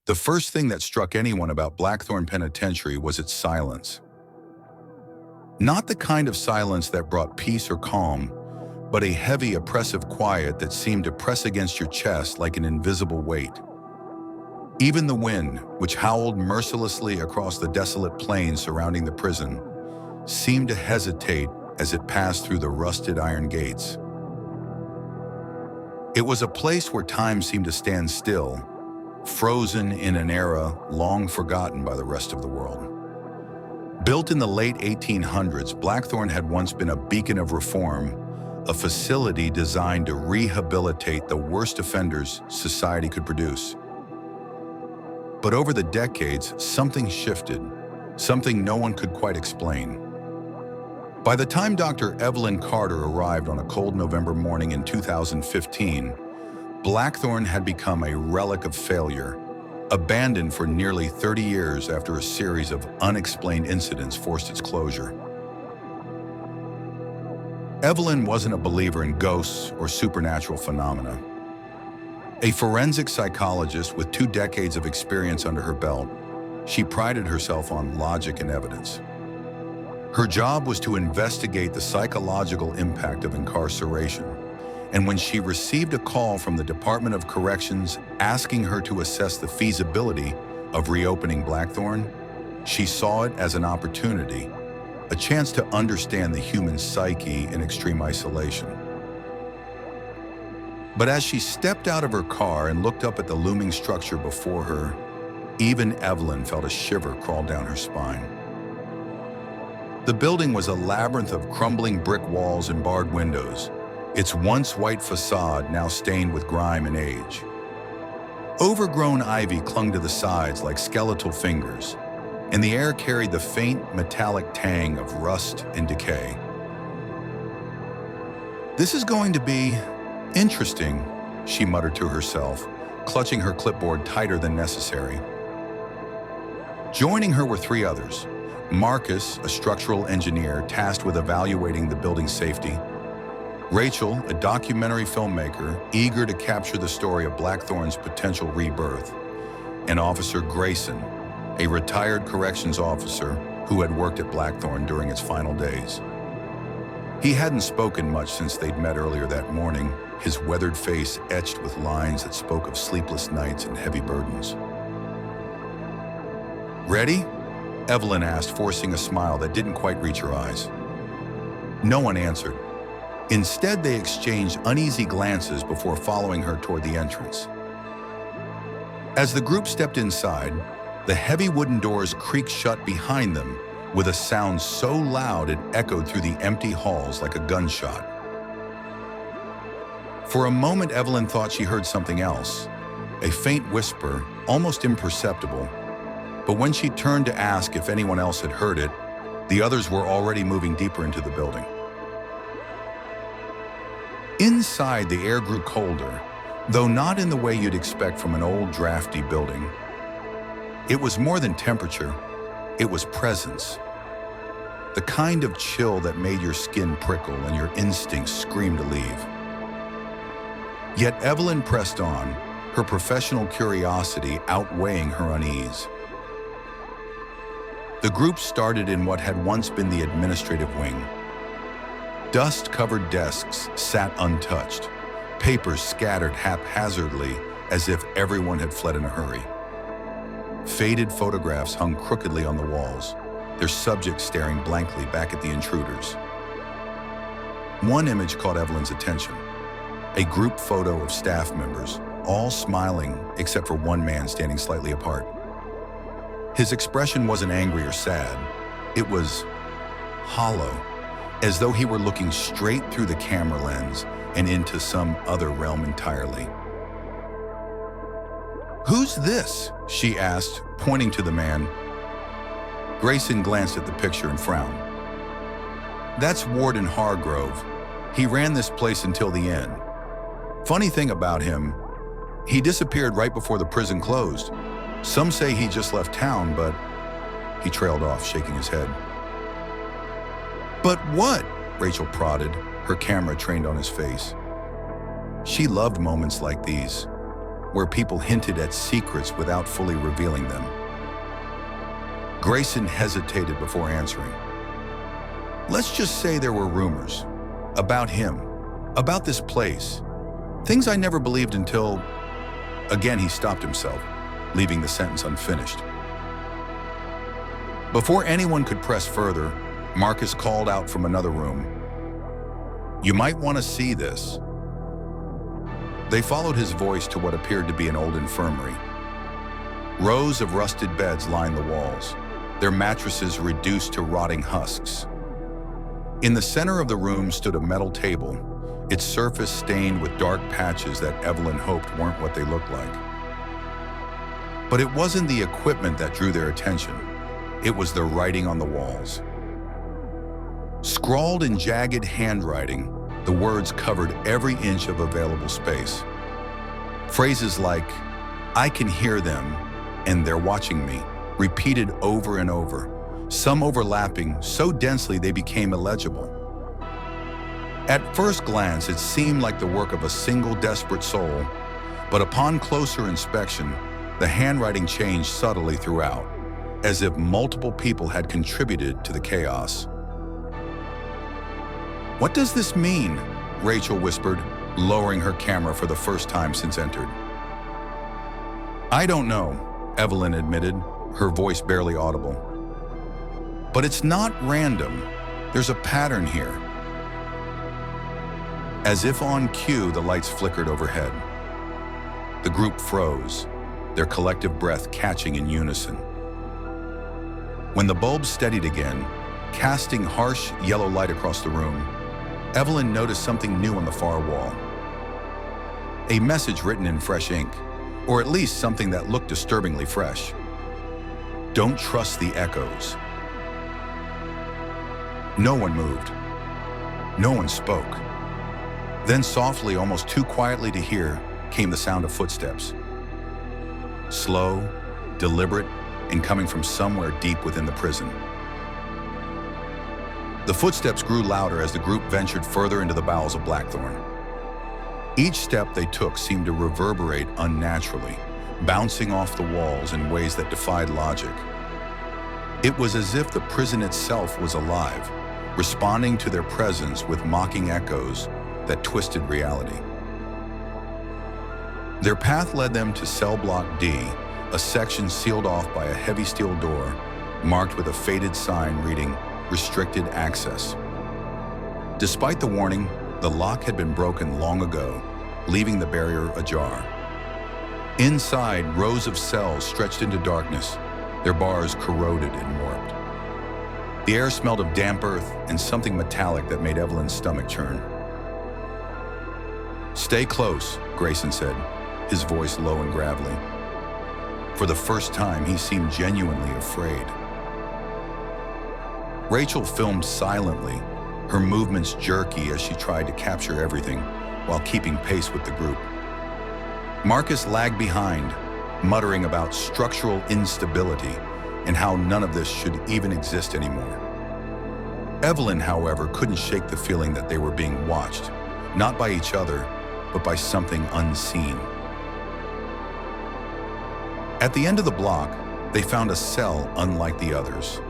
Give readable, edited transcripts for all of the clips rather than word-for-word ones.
The first thing that struck anyone about Blackthorn Penitentiary was its silence. Not the kind of silence that brought peace or calm, but a heavy, oppressive quiet that seemed to press against your chest like an invisible weight. Even the wind, which howled mercilessly across the desolate plains surrounding the prison, seemed to hesitate as it passed through the rusted iron gates. It was a place where time seemed to stand still, frozen in an era long forgotten by the rest of the world. Built in the late 1800s, Blackthorn had once been a beacon of reform, a facility designed to rehabilitate the worst offenders society could produce. But over the decades, something shifted, something no one could quite explain. By the time Dr. Evelyn Carter arrived on a cold November morning in 2015, Blackthorn had become a relic of failure, abandoned for nearly 30 years after a series of unexplained incidents forced its closure. Evelyn wasn't a believer in ghosts or supernatural phenomena. A forensic psychologist with 2 decades of experience under her belt, she prided herself on logic and evidence. Her job was to investigate the psychological impact of incarceration, and when she received a call from the Department of Corrections asking her to assess the feasibility of reopening Blackthorn, she saw it as an opportunity, a chance to understand the human psyche in extreme isolation. But as she stepped out of her car and looked up at the looming structure before her, even Evelyn felt a shiver crawl down her spine. The building was a labyrinth of crumbling brick walls and barred windows, its once white facade now stained with grime and age. Overgrown ivy clung to the sides like skeletal fingers, and the air carried the faint metallic tang of rust and decay. "This is going to be interesting," she muttered to herself, clutching her clipboard tighter than necessary. Joining her were 3 others. Marcus, a structural engineer tasked with evaluating the building's safety. Rachel, a documentary filmmaker eager to capture the story of Blackthorn's potential rebirth. And Officer Grayson, a retired corrections officer who had worked at Blackthorn during its final days. He hadn't spoken much since they'd met earlier that morning, his weathered face etched with lines that spoke of sleepless nights and heavy burdens. "Ready?" Evelyn asked, forcing a smile that didn't quite reach her eyes. No one answered. Instead, they exchanged uneasy glances before following her toward the entrance. As the group stepped inside, the heavy wooden doors creaked shut behind them with a sound so loud it echoed through the empty halls like a gunshot. For a moment, Evelyn thought she heard something else, a faint whisper, almost imperceptible. But when she turned to ask if anyone else had heard it, the others were already moving deeper into the building. Inside, the air grew colder, though not in the way you'd expect from an old, drafty building. It was more than temperature, it was presence. The kind of chill that made your skin prickle and your instincts scream to leave. Yet Evelyn pressed on, her professional curiosity outweighing her unease. The group started in what had once been the administrative wing. Dust-covered desks sat untouched, papers scattered haphazardly as if everyone had fled in a hurry. Faded photographs hung crookedly on the walls, their subjects staring blankly back at the intruders. One image caught Evelyn's attention, a group photo of staff members, all smiling except for one man standing slightly apart. His expression wasn't angry or sad, it was hollow, as though he were looking straight through the camera lens and into some other realm entirely. "Who's this?" she asked, pointing to the man. Grayson glanced at the picture and frowned. "That's Warden Hargrove. He ran this place until the end. Funny thing about him, he disappeared right before the prison closed. Some say he just left town, but..." He trailed off, shaking his head. "But what?" Rachel prodded, her camera trained on his face. She loved moments like these, where people hinted at secrets without fully revealing them. Grayson hesitated before answering. Let's just say there were rumors about him, about this place, things I never believed until... Again, he stopped himself, leaving the sentence unfinished. Before anyone could press further, Marcus called out from another room, "You might want to see this." They followed his voice to what appeared to be an old infirmary. Rows of rusted beds lined the walls, their mattresses reduced to rotting husks. In the center of the room stood a metal table, its surface stained with dark patches that Evelyn hoped weren't what they looked like. But it wasn't the equipment that drew their attention. It was the writing on the walls. Scrawled in jagged handwriting, the words covered every inch of available space. Phrases like, "I can hear them," and "They're watching me," repeated over and over, some overlapping so densely they became illegible. At first glance, it seemed like the work of a single desperate soul, but upon closer inspection, the handwriting changed subtly throughout, as if multiple people had contributed to the chaos. "What does this mean?" Rachel whispered, lowering her camera for the first time since entered. "I don't know," Evelyn admitted, her voice barely audible. "But it's not random. There's a pattern here." As if on cue, the lights flickered overhead. The group froze, their collective breath catching in unison. When the bulbs steadied again, casting harsh yellow light across the room, Evelyn noticed something new on the far wall. A message written in fresh ink, or at least something that looked disturbingly fresh. "Don't trust the echoes." No one moved. No one spoke. Then softly, almost too quietly to hear, came the sound of footsteps. Slow, deliberate, and coming from somewhere deep within the prison. The footsteps grew louder as the group ventured further into the bowels of Blackthorn. Each step they took seemed to reverberate unnaturally, bouncing off the walls in ways that defied logic. It was as if the prison itself was alive, responding to their presence with mocking echoes that twisted reality. Their path led them to cell block D, a section sealed off by a heavy steel door, marked with a faded sign reading, "Restricted Access." Despite the warning, the lock had been broken long ago, leaving the barrier ajar. Inside, rows of cells stretched into darkness, their bars corroded and warped. The air smelled of damp earth and something metallic that made Evelyn's stomach churn. "Stay close," Grayson said, his voice low and gravelly. For the first time, he seemed genuinely afraid. Rachel filmed silently, her movements jerky as she tried to capture everything while keeping pace with the group. Marcus lagged behind, muttering about structural instability and how none of this should even exist anymore. Evelyn, however, couldn't shake the feeling that they were being watched, not by each other, but by something unseen. At the end of the block, they found a cell unlike the others.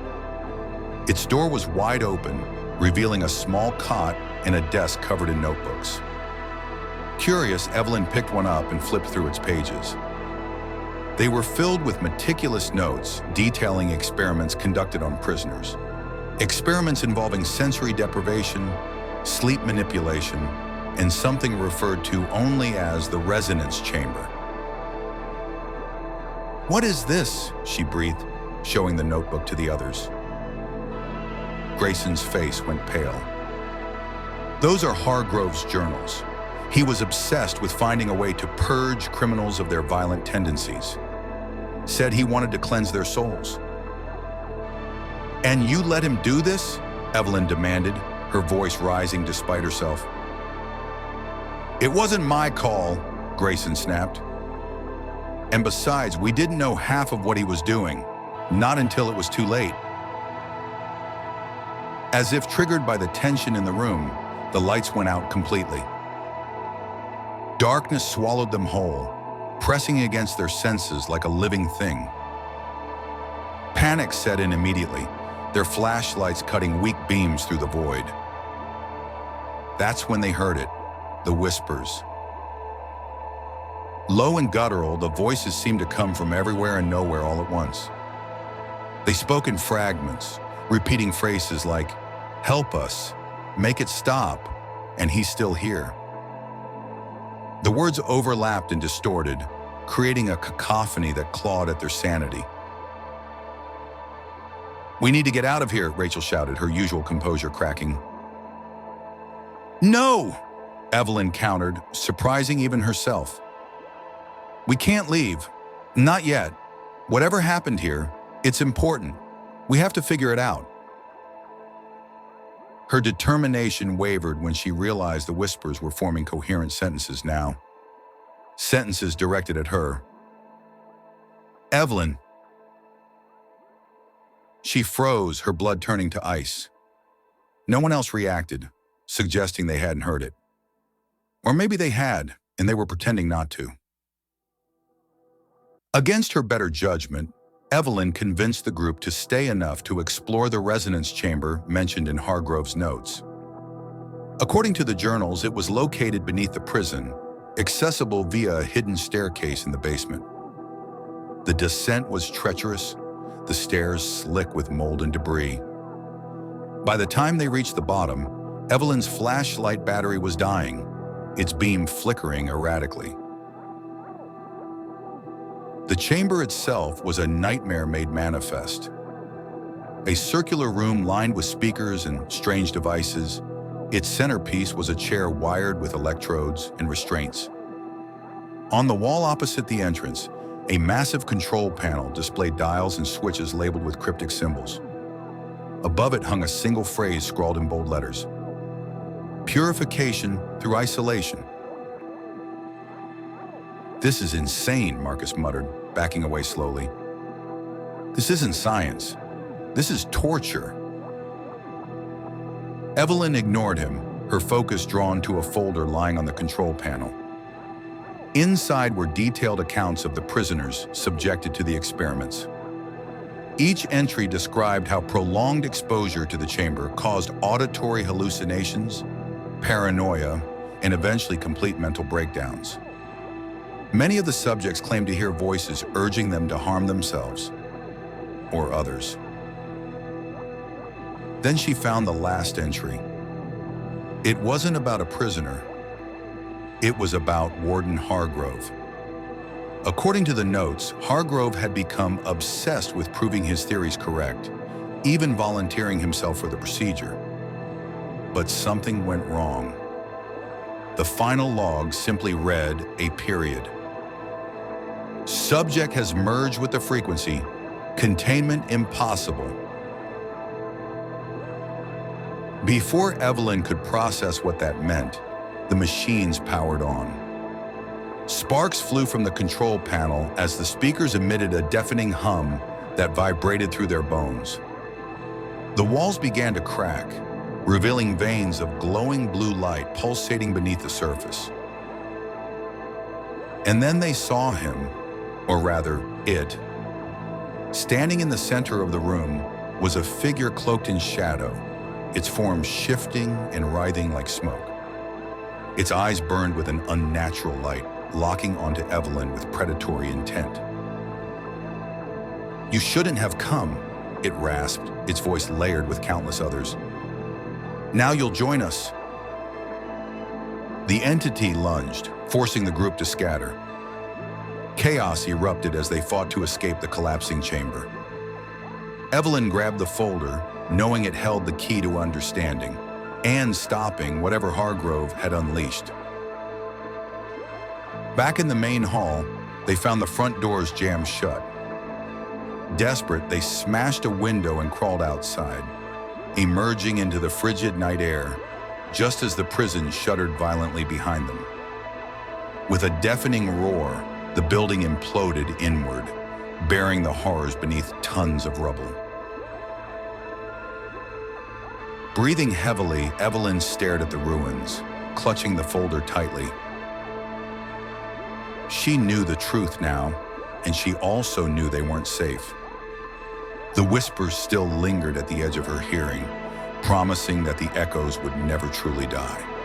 Its door was wide open, revealing a small cot and a desk covered in notebooks. Curious, Evelyn picked one up and flipped through its pages. They were filled with meticulous notes detailing experiments conducted on prisoners. Experiments involving sensory deprivation, sleep manipulation, and something referred to only as the resonance chamber. "What is this?" she breathed, showing the notebook to the others. Grayson's face went pale. "Those are Hargrove's journals. He was obsessed with finding a way to purge criminals of their violent tendencies. Said he wanted to cleanse their souls." "And you let him do this?" Evelyn demanded, her voice rising despite herself. "It wasn't my call," Grayson snapped. "And besides, we didn't know half of what he was doing, not until it was too late." As if triggered by the tension in the room, the lights went out completely. Darkness swallowed them whole, pressing against their senses like a living thing. Panic set in immediately, their flashlights cutting weak beams through the void. That's when they heard it, the whispers. Low and guttural, the voices seemed to come from everywhere and nowhere all at once. They spoke in fragments, repeating phrases like, "Help us," "Make it stop," and "He's still here." The words overlapped and distorted, creating a cacophony that clawed at their sanity. "We need to get out of here," Rachel shouted, her usual composure cracking. "No!" Evelyn countered, surprising even herself. "We can't leave. Not yet. Whatever happened here, it's important. We have to figure it out." Her determination wavered when she realized the whispers were forming coherent sentences now. Sentences directed at her. "Evelyn." She froze, her blood turning to ice. No one else reacted, suggesting they hadn't heard it. Or maybe they had, and they were pretending not to. Against her better judgment, Evelyn convinced the group to stay enough to explore the resonance chamber mentioned in Hargrove's notes. According to the journals, it was located beneath the prison, accessible via a hidden staircase in the basement. The descent was treacherous, the stairs slick with mold and debris. By the time they reached the bottom, Evelyn's flashlight battery was dying, its beam flickering erratically. The chamber itself was a nightmare made manifest. A circular room lined with speakers and strange devices. Its centerpiece was a chair wired with electrodes and restraints. On the wall opposite the entrance, a massive control panel displayed dials and switches labeled with cryptic symbols. Above it hung a single phrase scrawled in bold letters: "Purification through isolation." "This is insane," Marcus muttered, backing away slowly. "This isn't science. This is torture." Evelyn ignored him, her focus drawn to a folder lying on the control panel. Inside were detailed accounts of the prisoners subjected to the experiments. Each entry described how prolonged exposure to the chamber caused auditory hallucinations, paranoia, and eventually complete mental breakdowns. Many of the subjects claimed to hear voices urging them to harm themselves or others. Then she found the last entry. It wasn't about a prisoner. It was about Warden Hargrove. According to the notes, Hargrove had become obsessed with proving his theories correct, even volunteering himself for the procedure. But something went wrong. The final log simply read a period. "Subject has merged with the frequency. Containment impossible." Before Evelyn could process what that meant, the machines powered on. Sparks flew from the control panel as the speakers emitted a deafening hum that vibrated through their bones. The walls began to crack, revealing veins of glowing blue light pulsating beneath the surface. And then they saw him, or rather, it. Standing in the center of the room was a figure cloaked in shadow, its form shifting and writhing like smoke. Its eyes burned with an unnatural light, locking onto Evelyn with predatory intent. "You shouldn't have come," it rasped, its voice layered with countless others. "Now you'll join us." The entity lunged, forcing the group to scatter. Chaos erupted as they fought to escape the collapsing chamber. Evelyn grabbed the folder, knowing it held the key to understanding, and stopping whatever Hargrove had unleashed. Back in the main hall, they found the front doors jammed shut. Desperate, they smashed a window and crawled outside, emerging into the frigid night air, just as the prison shuddered violently behind them. With a deafening roar, the building imploded inward, bearing the horrors beneath tons of rubble. Breathing heavily, Evelyn stared at the ruins, clutching the folder tightly. She knew the truth now, and she also knew they weren't safe. The whispers still lingered at the edge of her hearing, promising that the echoes would never truly die.